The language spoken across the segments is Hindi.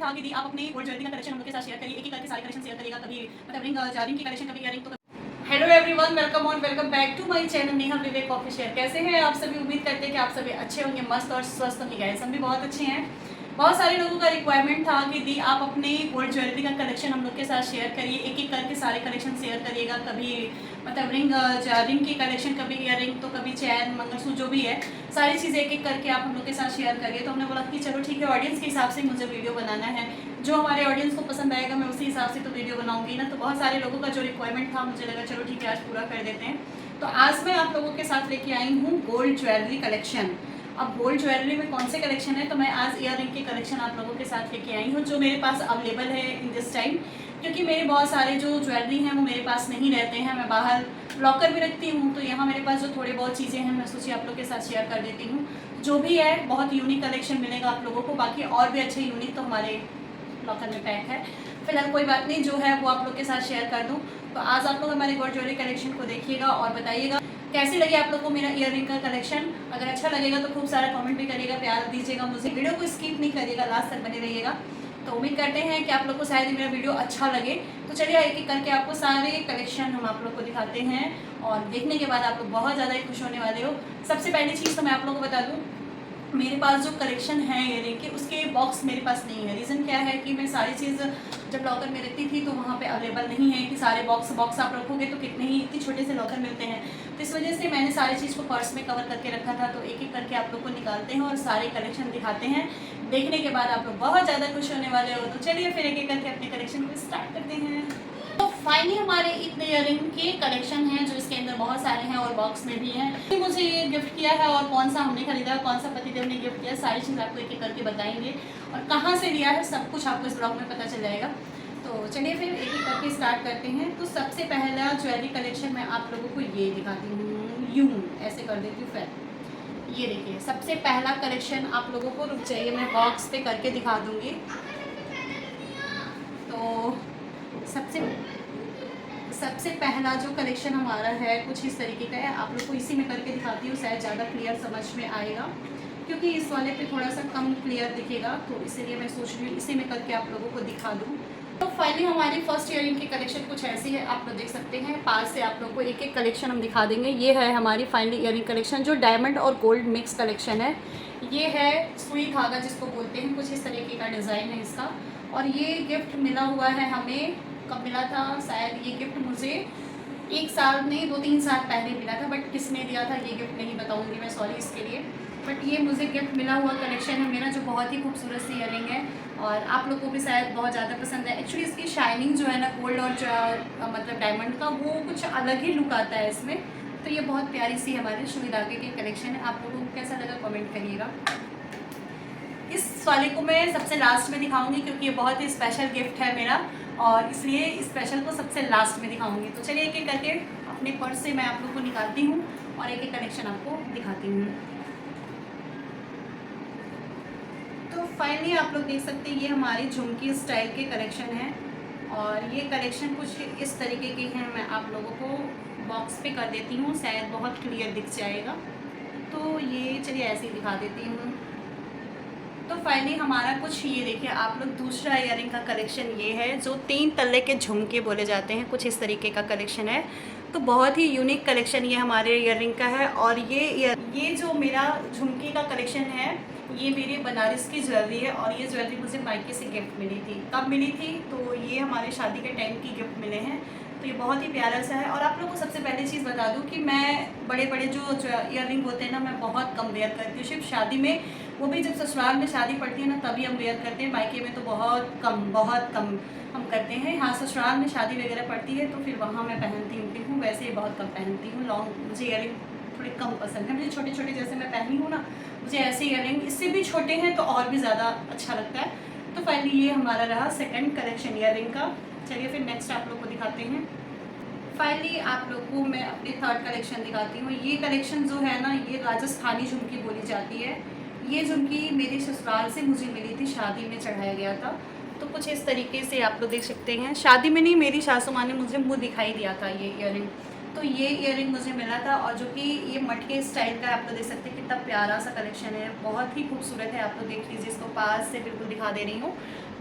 था कि दी आप अपने गोल्ड ज्वेलरी का कलेक्शन हम लोग के साथ शेयर करिए, एक एक करके सारे कलेक्शन शेयर करिएगा, कभी मतलब रिंग की कलेक्शन, कभी इयररिंग। तो hello everyone, welcome on welcome back to my channel Neha Vivek official. कैसे हैं आप सभी? उम्मीद करते हैं कि आप सभी अच्छे होंगे, मस्त और स्वस्थ होंगे। गाइस हम भी बहुत अच्छे हैं। बहुत सारे लोगों का रिक्वायरमेंट था कि दी आप अपने गोल्ड ज्वेलरी का कलेक्शन हम लोग के साथ शेयर करिए, एक एक करके सारे कलेक्शन शेयर करिएगा, कभी मतलब रिंग की कलेक्शन, कभी इयररिंग, तो कभी चैन, मंगलसूत्र, जो भी है सारी चीज़ें एक एक करके आप हम लोग के साथ शेयर करिए। तो हमने बोला कि चलो ठीक है, ऑडियंस के हिसाब से मुझे वीडियो बनाना है, जो हमारे ऑडियंस को पसंद आएगा मैं उसी हिसाब से तो वीडियो बनाऊंगी ना। तो बहुत सारे लोगों का जो रिक्वायरमेंट था, मुझे लगा चलो ठीक है आज पूरा कर देते हैं। तो आज मैं आप लोगों के साथ लेके आई हूँ गोल्ड ज्वेलरी कलेक्शन। अब गोल्ड ज्वेलरी में कौन से कलेक्शन है, तो मैं आज इयररिंग के कलेक्शन आप लोगों के साथ लेके आई हूँ, जो मेरे पास अवेलेबल है इन दिस टाइम। क्योंकि मेरे बहुत सारे जो ज्वेलरी हैं वो मेरे पास नहीं रहते हैं, मैं बाहर लॉकर में रखती हूँ। तो यहाँ मेरे पास जो थोड़े बहुत चीज़ें हैं मैं सोची आप लोग के साथ शेयर कर देती हूँ। जो भी है बहुत यूनिक कलेक्शन मिलेगा आप लोगों को, बाकी और भी अच्छे यूनिक तो हमारे लॉकर में पैक है। फिलहाल कोई बात नहीं, जो है वो आप लोग के साथ शेयर कर दूँ। तो आज आप लोग हमारे गोल्ड ज्वेलरी कलेक्शन को देखिएगा और बताइएगा कैसे लगे आप लोग को मेरा इयररिंग का कलेक्शन। अगर अच्छा लगेगा तो खूब सारा कमेंट भी करिएगा, प्यार दीजिएगा मुझे, वीडियो को स्किप नहीं करिएगा, लास्ट तक बने रहिएगा। तो उम्मीद करते हैं कि आप लोग को शायद ही मेरा वीडियो अच्छा लगे। तो चलिए एक एक करके आपको सारे कलेक्शन हम आप लोग को दिखाते हैं और देखने के बाद आप लोग बहुत ज़्यादा ही खुश होने वाले हो। सबसे पहली चीज़ तो मैं आप लोगों को बता दूँ, मेरे पास जो कलेक्शन है इयररिंग के, उसके बॉक्स मेरे पास नहीं है। रीज़न क्या है कि मैं सारी चीज़ जब लॉकर में रखती थी तो वहाँ पे अवेलेबल नहीं है कि सारे बॉक्स आप रखोगे तो कितने ही इतने छोटे से लॉकर मिलते हैं। तो इस वजह से मैंने सारी चीज़ को पर्स में कवर करके रखा था। तो एक एक करके आप लोग को निकालते हैं और सारे कलेक्शन दिखाते हैं। देखने के बाद आप लोग बहुत ज़्यादा खुश होने वाले हो। तो चलिए फिर एक एक करके अपने कलेक्शन को स्टार्ट करते हैं। तो फाइनली हमारे इतने इयररिंग के कलेक्शन हैं, जो इसके अंदर बहुत सारे हैं और बॉक्स में भी हैं। मुझे ये गिफ्ट किया है और कौन सा हमने खरीदा, कौन सा पतिदेव ने गिफ्ट किया, सारी चीज़ आपको एक एक करके बताएंगे और कहाँ से लिया है सब कुछ आपको इस ब्लॉग में पता चल जाएगा। तो चलिए फिर एक एक करके स्टार्ट करते हैं। तो सबसे पहला ज्वेलरी कलेक्शन मैं आप लोगों को ये दिखाती हूँ, यूँ ऐसे कर देती हूँ। फिर ये देखिए सबसे पहला कलेक्शन आप लोगों को, रुक जाइए मैं बॉक्स पे करके दिखा दूँगी। तो सबसे पहला जो कलेक्शन हमारा है कुछ इस तरीके का है। आप लोग को इसी में करके दिखाती हूँ, शायद ज़्यादा क्लियर समझ में आएगा, क्योंकि इस वाले पे थोड़ा सा कम क्लियर दिखेगा, तो इसीलिए मैं सोच रही हूँ इसी में करके आप लोगों को दिखा दूँ। तो फाइनली हमारी फर्स्ट इयररिंग की कलेक्शन कुछ ऐसी है, आप लोग देख सकते हैं। पास से आप लोग को एक एक कलेक्शन हम दिखा देंगे। ये है हमारी फाइनली इयररिंग कलेक्शन, जो डायमंड और गोल्ड मिक्स कलेक्शन है। ये है सुई धागा जिसको बोलते हैं, कुछ इस तरीके का डिज़ाइन है इसका। और ये गिफ्ट मिला हुआ है हमें, कब मिला था, शायद ये गिफ्ट मुझे 1 साल नहीं 2-3 साल पहले मिला था, बट किसने दिया था ये गिफ्ट नहीं बताऊंगी मैं, सॉरी इसके लिए। बट ये मुझे गिफ्ट मिला हुआ कलेक्शन है मेरा, जो बहुत ही खूबसूरत सी इयररिंग है और आप लोग को भी शायद बहुत ज़्यादा पसंद है। एक्चुअली इसकी शाइनिंग जो है ना गोल्ड और मतलब डायमंड का, वो कुछ अलग ही लुक आता है इसमें। तो ये बहुत प्यारी सी हमारे सुई धागे की कलेक्शन है। आप लोगों को कैसा लगा कमेंट करिएगा। इस वाले को मैं सबसे लास्ट में दिखाऊंगी, क्योंकि ये बहुत ही स्पेशल गिफ्ट है मेरा और इसलिए स्पेशल को सबसे लास्ट में दिखाऊंगी। तो चलिए एक एक करके अपने पर्स से मैं आप लोग को निकालती हूँ और एक एक कलेक्शन आपको दिखाती हूँ। तो फाइनली आप लोग देख सकते हैं ये हमारी झुमकी स्टाइल के कलेक्शन है और ये कलेक्शन कुछ इस तरीके के हैं। मैं आप लोगों को बॉक्स पे कर देती हूँ, शायद बहुत क्लियर दिख जाएगा। तो ये चलिए ऐसे ही दिखा देती हूँ। तो फाइनली हमारा कुछ ये देखिए आप लोग, दूसरा इयररिंग का कलेक्शन ये है, जो 3 तल्ले के झुमके बोले जाते हैं, कुछ इस तरीके का कलेक्शन है। तो बहुत ही यूनिक कलेक्शन ये हमारे इयररिंग का है। और ये जो मेरा झुमके का कलेक्शन है, ये मेरे बनारस की ज्वेलरी है और ये ज्वेलरी मुझे मायके से गिफ्ट मिली थी। कब मिली थी, तो ये हमारे शादी के टाइम की गिफ्ट मिले हैं। तो ये बहुत ही प्यारा सा है। और आप लोगों को सबसे पहली चीज़ बता दूं कि मैं बड़े बड़े जो इयररिंग होते हैं ना, मैं बहुत कम वेयर करती हूँ, सिर्फ शादी में, वो भी जब ससुराल में शादी पड़ती है ना तभी हम वेयर करते हैं। मायके में तो बहुत कम हम करते हैं। हाँ, ससुराल में शादी वगैरह पड़ती है तो फिर वहाँ मैं पहनती हूँ, वैसे ही बहुत कम पहनती हूँ। लॉन्ग मुझे इयररिंग थोड़े कम पसंद है। मुझे छोटे छोटे जैसे मैं पहनी हूँ ना, मुझे ऐसे इयररिंग इससे भी छोटे हैं तो और भी ज़्यादा अच्छा लगता है। तो फाइनली ये हमारा रहा सेकंड कलेक्शन इयररिंग का। चलिए फिर नेक्स्ट आप लोग को दिखाते हैं। फाइनली आप लोग को मैं अपनी थर्ड कलेक्शन दिखाती हूँ। ये कलेक्शन जो है ना, ये राजस्थानी झुमकी बोली जाती है। ये झुमकी मेरे ससुराल से मुझे मिली थी, शादी में चढ़ाया गया था। तो कुछ इस तरीके से आप लोग देख सकते हैं। शादी में नहीं, मेरी सासू माँ ने मुझे मुँह दिखाई दिया था ये इयररिंग। तो ये इयररिंग मुझे मिला था और जो कि ये मटके स्टाइल का, आप लोग देख सकते हैं कितना प्यारा सा कलेक्शन है, बहुत ही खूबसूरत है। आप लोग देख लीजिए, इसको पास से बिल्कुल दिखा दे रही हूँ।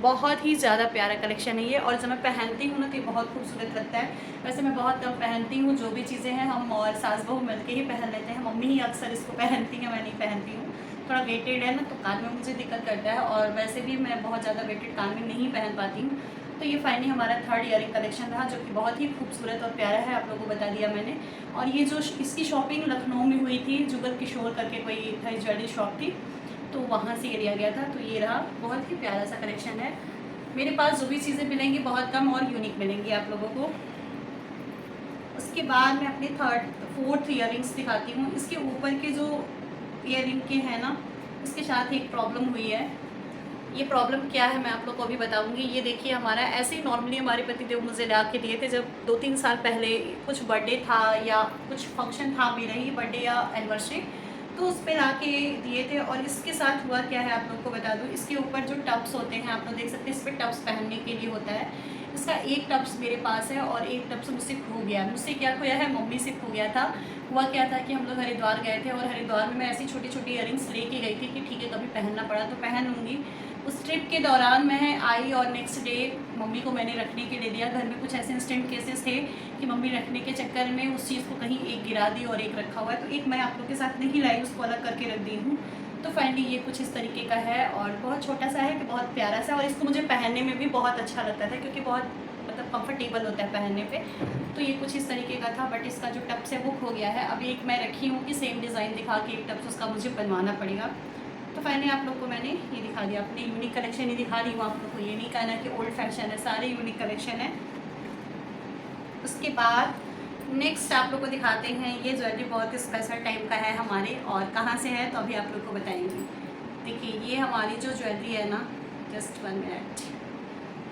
बहुत ही ज़्यादा प्यारा कलेक्शन है ये, और जब मैं पहनती हूँ ना तो ये बहुत खूबसूरत लगता है। वैसे मैं बहुत कम पहनती हूँ, जो भी चीज़ें हैं हम और सास बहू मिलके ही पहन लेते हैं। मम्मी ही अक्सर इसको पहनती हैं, मैं नहीं पहनती हूँ। थोड़ा वेटेड है ना तो कान में मुझे दिक्कत करता है, और वैसे भी मैं बहुत ज़्यादा वेटेड कान में नहीं पहन पाती हूँ। तो ये फाइनली हमारा थर्ड ईयरिंग कलेक्शन रहा, जो कि बहुत ही खूबसूरत और प्यारा है, आप लोगों को बता दिया मैंने। और ये जो इसकी शॉपिंग लखनऊ में हुई थी, जुगल किशोर करके कोई था ज्वेलरी शॉप थी, तो वहाँ से ये लिया गया था। तो ये रहा, बहुत ही प्यारा सा कलेक्शन है। मेरे पास जो भी चीज़ें मिलेंगी बहुत कम और यूनिक मिलेंगी आप लोगों को। उसके बाद मैं अपने फोर्थ ईयरिंग्स दिखाती हूँ। इसके ऊपर के जो ईयरिंग के हैं ना, इसके साथ एक प्रॉब्लम हुई है। ये प्रॉब्लम क्या है मैं आप लोग को अभी बताऊंगी। ये देखिए, हमारा ऐसे ही नॉर्मली हमारे पतिदेव मुझे ला के दिए थे, जब 2-3 साल पहले कुछ बर्थडे था या कुछ फंक्शन था मेरा ही, बर्थडे या एनिवर्सरी, तो उस पर ला के दिए थे। और इसके साथ हुआ क्या है आप लोग को बता दूँ। इसके ऊपर जो टब्स होते हैं आप लोग देख सकते हैं, इस पर टब्स पहनने के लिए होता है। इसका एक टब्स मेरे पास है और एक टब्स मुझसे खो गया। मुझसे क्या खोया है, मम्मी से खो गया था। हुआ क्या था कि हम लोग हरिद्वार गए थे, और हरिद्वार में मैं ऐसी छोटी छोटी इयरिंग्स लेके गई थी कि ठीक है कभी पहनना पड़ा तो पहन लूँगी। उस ट्रिप के दौरान मैं आई और नेक्स्ट डे मम्मी को मैंने रखने के लिए दिया। घर में कुछ ऐसे इंस्टेंट केसेस थे कि मम्मी रखने के चक्कर में उस चीज़ को कहीं एक गिरा दी और एक रखा हुआ है, तो एक मैं आप लोग के साथ नहीं लाई, उसको अलग करके रख दी हूँ। तो फाइनली ये कुछ इस तरीके का है, और बहुत छोटा सा है कि बहुत प्यारा सा, और इसको मुझे पहनने में भी बहुत अच्छा लगता था क्योंकि बहुत मतलब कंफर्टेबल होता है पहनने पे। तो ये कुछ इस तरीके का था, बट इसका जो टप्स है वो खो गया है। अभी एक मैं रखी हूँ कि सेम डिज़ाइन दिखा के एक टप्स उसका मुझे बनवाना पड़ेगा। तो फाइनली आप लोग को मैंने ये दिखा दिया, अपनी यूनिक कलेक्शन ही दिखा रही हूँ आप लोग को। ये नहीं कहना कि ओल्ड फैशन है, सारे यूनिक कलेक्शन है। उसके बाद नेक्स्ट आप लोग को दिखाते हैं, ये ज्वेलरी बहुत स्पेशल टाइप का है हमारे, और कहाँ से है तो अभी आप लोग को बताएंगे। देखिए ये हमारी जो ज्वेलरी है ना, जस्ट 1 मिनट,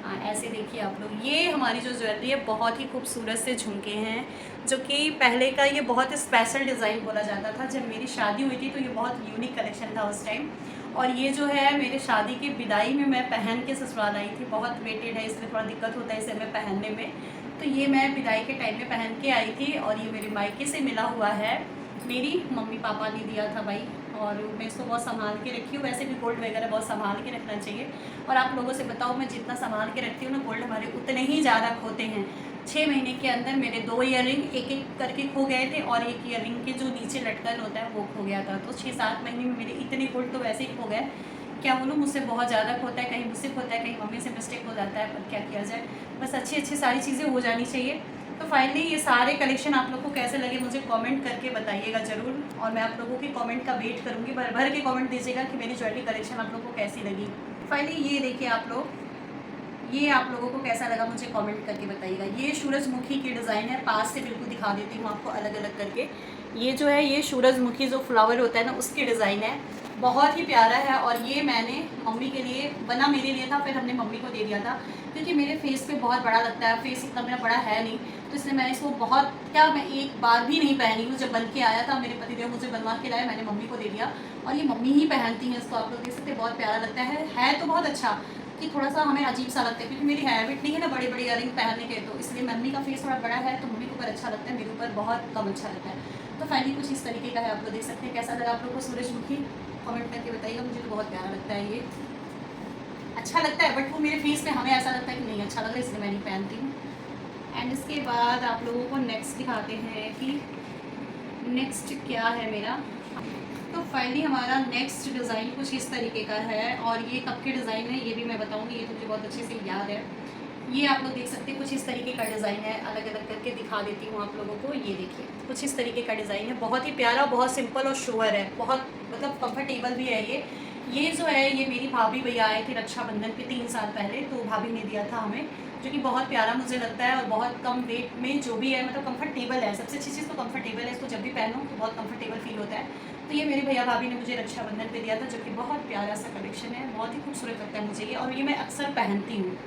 हाँ ऐसे देखिए आप लोग, ये हमारी जो ज्वेलरी है बहुत ही खूबसूरत से झुमके हैं, जो कि पहले का ये बहुत स्पेशल डिज़ाइन बोला जाता था। जब मेरी शादी हुई थी तो ये बहुत यूनिक कलेक्शन था उस टाइम। और ये जो है मेरे शादी की विदाई में मैं पहन के ससुराल आई थी। बहुत वेटेड है इसलिए थोड़ा दिक्कत होता है इसे मैं पहनने में। तो ये मैं विदाई के टाइम में पहन के आई थी, और ये मेरे मायके से मिला हुआ है, मेरी मम्मी पापा ने दिया था भाई। और मैं इसको बहुत संभाल के रखी हूँ। वैसे भी गोल्ड वगैरह बहुत संभाल के रखना चाहिए। और आप लोगों से बताओ, मैं जितना संभाल के रखती हूँ ना गोल्ड, हमारे उतने ही ज़्यादा खोते हैं। 6 महीने के अंदर मेरे 2 ईयरिंग एक एक करके खो गए थे, और एक ईयरिंग के जो नीचे लटकन होता है वो खो गया था। तो 6-7 महीने में मेरे इतने गोल्ड तो वैसे ही खो गए। क्या बोलूँ, मुझसे बहुत ज़्यादा खोता है, कहीं मुझसे खोता है, कहीं मम्मी से मिस्टेक हो जाता है, पर क्या किया जाए, बस अच्छी अच्छी सारी चीज़ें हो जानी चाहिए। तो फाइनली ये सारे कलेक्शन आप लोग को कैसे लगे मुझे कमेंट करके बताइएगा ज़रूर, और मैं आप लोगों के कमेंट का वेट करूँगी। भर भर के कमेंट दीजिएगा कि मेरी ज्वेलरी कलेक्शन आप लोग को कैसी लगी। फाइनली ये देखिए आप लोग, ये आप लोगों को कैसा लगा मुझे कमेंट करके बताइएगा। ये सूरजमुखी की डिज़ाइन है, पास से बिल्कुल दिखा देती हूँ आपको अलग अलग करके। ये जो है ये सूरजमुखी जो फ्लावर होता है ना उसकी डिज़ाइन है, बहुत ही प्यारा है। और ये मैंने मम्मी के लिए बना, मेरे लिए था, फिर हमने मम्मी को दे दिया था क्योंकि मेरे फेस पे बहुत बड़ा लगता है, फेस इतना मेरा बड़ा है नहीं, तो इसलिए मैं इसको बहुत, क्या मैं एक बार भी नहीं पहनी हूँ। जब बन के आया था मेरे पतिदेव मुझे बनवा के लाए, मैंने मम्मी को दे दिया, और ये मम्मी ही पहनती हैं इसको। आप लोग देख सकते हैं बहुत प्यारा लगता है तो बहुत अच्छा, कि थोड़ा सा हमें अजीब सा लगता है क्योंकि मेरी हैबिट नहीं है ना बड़े बड़े इयरिंग पहनने के, तो इसलिए मम्मी का फेस थोड़ा बड़ा है तो मम्मी के ऊपर अच्छा लगता है, मेरे ऊपर बहुत कम अच्छा लगता है। तो फाइनली कुछ इस तरीके का है, आप लोग देख सकते हैं। कैसा लगा आप लोग को सूरजमुखी, कमेंट करके बताइएगा। मुझे तो बहुत प्यारा लगता है, ये अच्छा लगता है, बट वो मेरे फेस में हमें ऐसा लगता है कि नहीं अच्छा लग रहा है, इसलिए मैं नहीं पहनती हूँ। एंड इसके बाद आप लोगों को नेक्स्ट दिखाते हैं कि नेक्स्ट क्या है मेरा। तो फाइनली हमारा नेक्स्ट डिज़ाइन कुछ इस तरीके का है, और ये कब के डिज़ाइन है ये भी मैं बताऊंगी, ये तो मुझे बहुत अच्छे से याद है। ये आप लोग देख सकते हैं कुछ इस तरीके का डिज़ाइन है, अलग अलग करके दिखा देती हूँ आप लोगों को। ये देखिए कुछ इस तरीके का डिज़ाइन है, बहुत ही प्यारा, बहुत सिंपल और श्योर है, बहुत मतलब कंफर्टेबल भी है ये जो है ये मेरी भाभी भैया आए थे रक्षाबंधन पे 3 साल पहले, तो भाभी ने दिया था हमें, जो कि बहुत प्यारा मुझे लगता है, और बहुत कम वेट में जो भी है मतलब कंफर्टेबल है। सबसे अच्छी चीज़ तो कंफर्टेबल है, इसको जब भी पहनो तो बहुत कंफर्टेबल फील होता है। तो ये मेरे भैया भाभी ने मुझे रक्षाबंधन पे दिया था, जो कि बहुत प्यारा सा कलेक्शन है, बहुत ही खूबसूरत लगता है मुझे ये, और ये मैं अक्सर पहनती हूँ।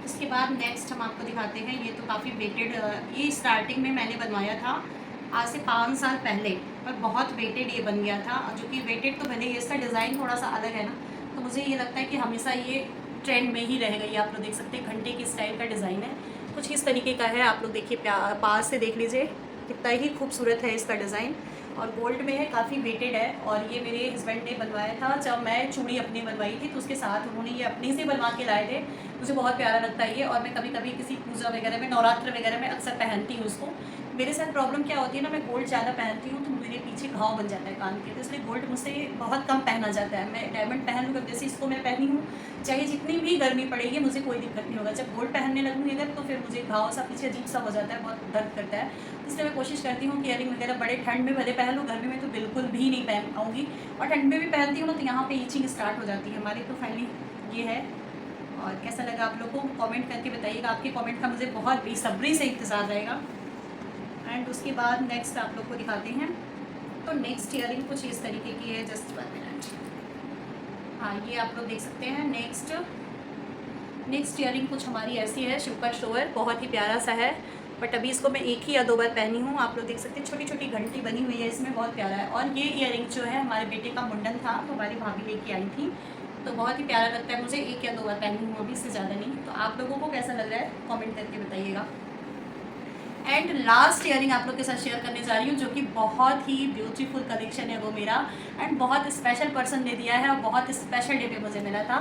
उसके बाद नेक्स्ट हम आपको दिखाते हैं, ये तो काफ़ी वेटेड, ये स्टार्टिंग में मैंने बनवाया था आज से 5 साल पहले, पर बहुत वेटेड ये बन गया था, जो कि वेटेड तो भले ही इसका डिज़ाइन थोड़ा सा अलग है ना, तो मुझे ये लगता है कि हमेशा ये ट्रेंड में ही रहेगा। ये आप लोग देख सकते हैं घंटे की स्टाइल का डिज़ाइन है, कुछ इस तरीके का है। आप लोग देखिए पास से देख लीजिए कितना ही खूबसूरत है इसका डिज़ाइन, और गोल्ड में है, काफ़ी वेटेड है। और ये मेरे हस्बैंड ने बनवाया था जब मैं चूड़ी अपनी बनवाई थी, तो उसके साथ उन्होंने ये अपने से बनवा के लाए थे। मुझे बहुत प्यारा लगता है ये, और मैं कभी कभी किसी पूजा वगैरह में, नवरात्र वगैरह में अक्सर पहनती हूँ उसको। मेरे साथ प्रॉब्लम क्या होती है ना, मैं गोल्ड ज़्यादा पहनती हूँ तो मेरे पीछे घाव बन जाता है कान के, तो इसलिए गोल्ड मुझसे बहुत कम पहना जाता है। मैं डायमंड पहन लूँ, जैसे इसको मैं पहनी हूँ, चाहे जितनी भी गर्मी पड़ेगी मुझे कोई दिक्कत नहीं होगा। जब गोल्ड पहनने लगूँगी अगर, तो फिर मुझे घाव सा पीछे अजीब सा हो जाता है, बहुत दर्द करता है। इसलिए मैं कोशिश करती हूँ कि इयरिंग वगैरह बड़े ठंड में भले पहन लूँ, गर्मी में तो बिल्कुल भी नहीं पहन पाऊँगी। और ठंड में भी पहनती हूँ ना तो यहाँ पे ईचिंग स्टार्ट हो जाती है हमारी। तो फाइनली ये है। और कैसा लगा आप लोगों को कमेंट करके बताइएगा, आपके कमेंट का मुझे बहुत बेसब्री से इंतज़ार रहेगा। एंड उसके बाद नेक्स्ट आप लोग को दिखाते हैं। तो नेक्स्ट ईयरिंग कुछ इस तरीके की है, जस्ट 1 मिनट। हाँ, ये आप लोग देख सकते हैं। नेक्स्ट ईयरिंग कुछ हमारी ऐसी है, शुपर शोवर, बहुत ही प्यारा सा है। बट अभी इसको मैं 1 ही या 2 बार पहनी हूँ। आप लोग देख सकते हैं छोटी छोटी घंटी बनी हुई है इसमें, बहुत प्यारा है। और ये ईयरिंग जो है हमारे बेटे का मुंडन था तो हमारी भाभी लेके आई थी, तो बहुत ही प्यारा लगता है मुझे। 1 या 2 बार पहनी हूँ अभी, इससे ज़्यादा नहीं। तो आप लोगों को कैसा लग रहा है कमेंट करके बताइएगा। एंड लास्ट ईयरिंग आप लोग के साथ शेयर करने जा रही हूँ, जो कि बहुत ही ब्यूटीफुल कलेक्शन है वो मेरा, एंड बहुत स्पेशल पर्सन ने दिया है और बहुत स्पेशल डे पे मुझे मिला था।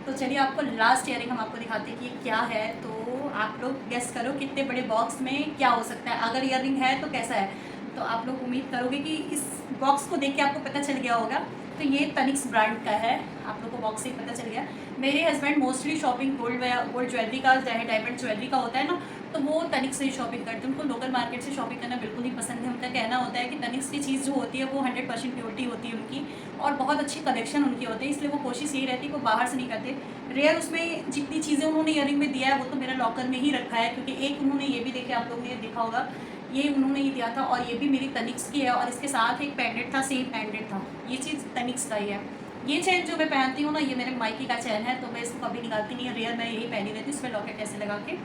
तो चलिए आपको लास्ट ईयरिंग हम आपको दिखाते हैं कि ये क्या है। तो आप लोग गेस करो कितने बड़े बॉक्स में क्या हो सकता है। अगर ईयरिंग है तो कैसा है, तो आप लोग उम्मीद करोगे कि इस बॉक्स को देख के आपको पता चल गया होगा। तो ये तनिक्स ब्रांड का है, आप लोग को बॉक्स से ही पता चल गया। मेरे husband mostly shopping gold jewellery का, चाहे डायमंड ज्वेलरी का होता है ना, तो वो तनिक्स से ही शॉपिंग करते हैं। उनको लोकल मार्केट से शॉपिंग करना बिल्कुल नहीं पसंद है। उनका कहना होता है कि तनिक्स की चीज़ जो होती है वो 100% प्योरिटी होती है उनकी, और बहुत अच्छी कलेक्शन उनकी होती है। इसलिए वो कोशिश यही रहती है कि वो बाहर से नहीं करते। रेयर उसमें जितनी चीज़ें उन्होंने ईयरिंग में दिया है वो तो मेरा लॉकर में ही रखा है, क्योंकि एक उन्होंने ये भी देखे, आप लोगों ने देखा होगा, ये उन्होंने ये दिया था। और ये भी मेरी तनिक्स की है, और इसके साथ एक पेंडेंट था, सेम पेंडेंट था। ये चीज़ तनिक्स का ही है। ये चैन जो मैं पहनती हूँ ना, ये मेरे मायके का चैन है, तो मैं इसको कभी निकालती नहीं है। रेयर मैं यही पहनी रहती हूँ, इसमें लॉकेट ऐसे लगा के।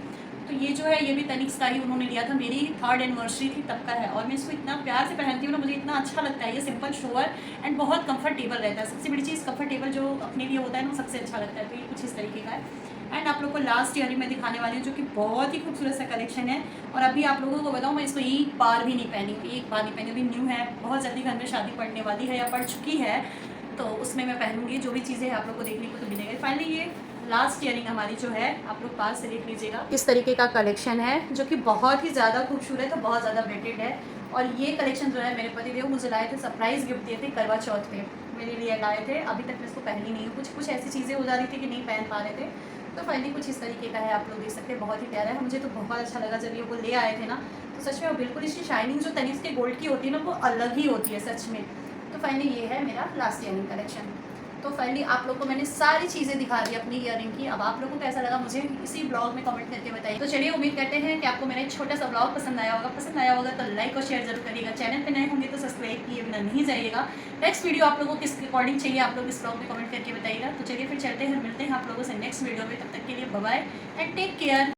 तो ये जो है ये भी तनिक्स का ही उन्होंने लिया था, मेरी 3rd एनिवर्सरी थी तब का है। और मैं इसको इतना प्यार से पहनती हूँ ना, मुझे इतना अच्छा लगता है। ये सिंपल शोवर एंड बहुत कंफर्टेबल रहता है। सबसे बड़ी चीज़ कंफर्टेबल जो अपने लिए होता है ना, सबसे अच्छा लगता है। तो ये कुछ इस तरीके का है। एंड आप लोग को लास्ट ईयरिंग में दिखाने वाली हूँ, जो कि बहुत ही खूबसूरत सा कलेक्शन है। और अभी आप लोगों को बताऊँ, मैं इसको एक बार भी नहीं पहनी हूँ, एक बार नहीं पहनी। अभी न्यू है, बहुत जल्दी घर में शादी पड़ने वाली है या पड़ चुकी है, तो उसमें मैं पहनूंगी। जो भी चीज़ें आप लोग को देखने को तो मिलेगा। फाइनली ये लास्ट ईयरिंग हमारी जो है, आप लोग पास से देख लीजिएगा, इस तरीके का कलेक्शन है, जो कि बहुत ही ज़्यादा खूबसूरत है, बहुत ज़्यादा वेटेड है। और ये कलेक्शन जो है मेरे पतिदेव मुझे लाए थे, सरप्राइज़ गिफ्ट दिए थे करवा चौथ पे, मेरे लिए लाए थे। अभी तक मैं इसको पहनी नहीं हूँ, कुछ ऐसी चीज़ें हो जा रही थी कि नहीं पहन पा रहे थे। तो फाइनली कुछ इस तरीके का है, आप लोग देख सकते हैं, बहुत ही प्यारा है। मुझे तो बहुत अच्छा लगा जब ये वो ले आए थे ना, तो सच में बिल्कुल इसकी शाइनिंग जो तनिष्क के गोल्ड की होती है ना, वो अलग ही होती है सच में। तो फाइनली ये है मेरा लास्ट ईयरिंग कलेक्शन। तो फाइनली आप लोग को मैंने सारी चीज़ें दिखा दी अपनी ईयरिंग की। अब आप लोगों को कैसा लगा मुझे इसी ब्लॉग में कमेंट करके बताइए। तो चलिए, उम्मीद करते हैं कि आपको मेरा एक छोटा सा ब्लॉग पसंद आया होगा तो लाइक और शेयर जरूर करिएगा। चैनल पे नए होंगे तो सब्सक्राइब किए बिना नहीं जाइएगा। नेक्स्ट वीडियो आप लोगों को किस अकॉर्डिंग चाहिए, आप लोग इस ब्लॉग में कमेंट करके बताइएगा। तो चलिए फिर चलते हैं, मिलते हैं आप लोगों से नेक्स्ट वीडियो में। तब तक के लिए bye bye and take care.